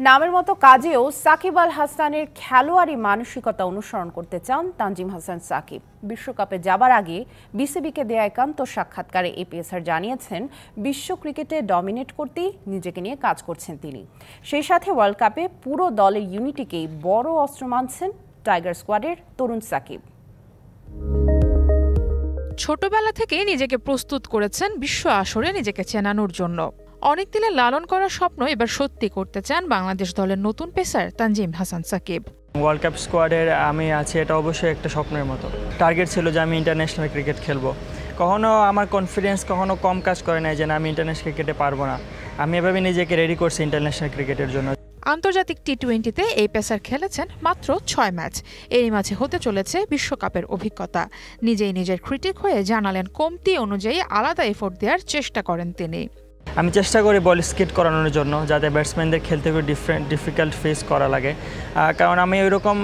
নামের মতো কাজেও সাকিব আল হাসানের খেলোয়াড়ি মানসিকতা অনুসরণ করতে চান তানজিম হাসান সাকিব। বিশ্বকাপে যাবার আগে বিসিবিকে দেয়া একান্ত সাক্ষাৎকারে এই পেসার জানিয়েছেন বিশ্ব ক্রিকেটে ডমিনেট করতেই নিজেকে নিয়ে কাজ করছেন তিনি। সেই সাথে ওয়ার্ল্ড কাপে পুরো দলের ইউনিটিকেই বড় অস্ত্র মানছেন টাইগার স্কোয়াডের তরুণ সাকিব। ছোটবেলা থেকেই নিজেকে প্রস্তুত করেছেন বিশ্ব আসরে নিজেকে চেনানোর জন্য। অনেক দিনে লালন করা স্বপ্ন এবার সত্যি করতে চান বাংলাদেশ দলের নতুন pacer Tanzim Hasan Sakib. World cup স্কোয়াডের আমি আছি, এটা অবশ্যই একটা স্বপ্নের মতো। টার্গেট ছিল যে আমি ইন্টারন্যাশনাল ক্রিকেট খেলবো। কখনো আমার কনফিডেন্স কখনো কম কাজ করে নাই যে না, আমি ইন্টারন্যাশনাল ক্রিকেটে পারবো না। আমি এভাবে নিজেকে রেডি করছি ইন্টারন্যাশনাল ক্রিকেটের জন্য। আন্তর্জাতিক টি-20তে এই পেসার খেলেছেন মাত্র 6 ম্যাচ। এরই মাঝে হতে চলেছে বিশ্বকাপের অভিজ্ঞতা। নিজেই নিজের ক্রিটিক হয়ে জানালেন কমতি অনুযায়ী আলাদা এফোর্ট দেওয়ার চেষ্টা করেন তিনি। আমি চেষ্টা করি বল স্কিট করানোর জন্য, যাতে ব্যাটসম্যানদের খেলতে খুব ডিফিকাল্ট ফেস করা লাগে। কারণ আমি ওইরকম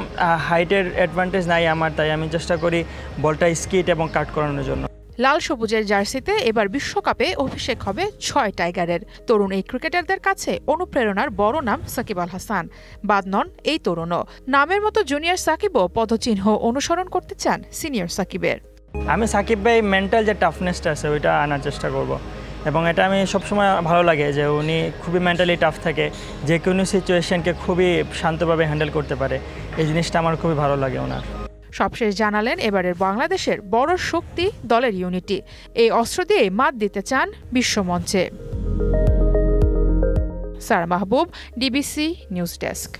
হাইটের অ্যাডভান্টেজ নাই আমার, তাই আমি চেষ্টা করি বলটা স্কিট এবং কাট করানোর জন্য। লাল সবুজের জার্সিতে এবার বিশ্বকাপে অভিষেক হবে 6 টাইগারের। তরুণ এই ক্রিকেটারদের কাছে অনুপ্রেরণার বড় নাম সাকিব আল হাসান। বাদ নন এই তরুণও। নামের মতো জুনিয়র সাকিবও পদচিহ্ন অনুসরণ করতে চান সিনিয়র সাকিবের। আমি সাকিব ভাই মেন্টাল যে টাফনেসটা আছে ওইটা আনার চেষ্টা করব, এবং এটা আমি সবসময় ভালো লাগে যে উনি খুবই মেন্টালি টাফ থাকে, যে কোনো সিচুয়েশনকে খুবই শান্তভাবে হ্যান্ডেল করতে পারে। এই জিনিসটা আমার খুবই ভালো লাগে ওনার। সবশেষ জানালেন এবারের বাংলাদেশের বড় শক্তি দলের ইউনিটি। এই অস্ত্র দিয়ে মাত দিতে চান বিশ্বমঞ্চে। সারা মাহবুব, ডিবিসি নিউজ ডেস্ক।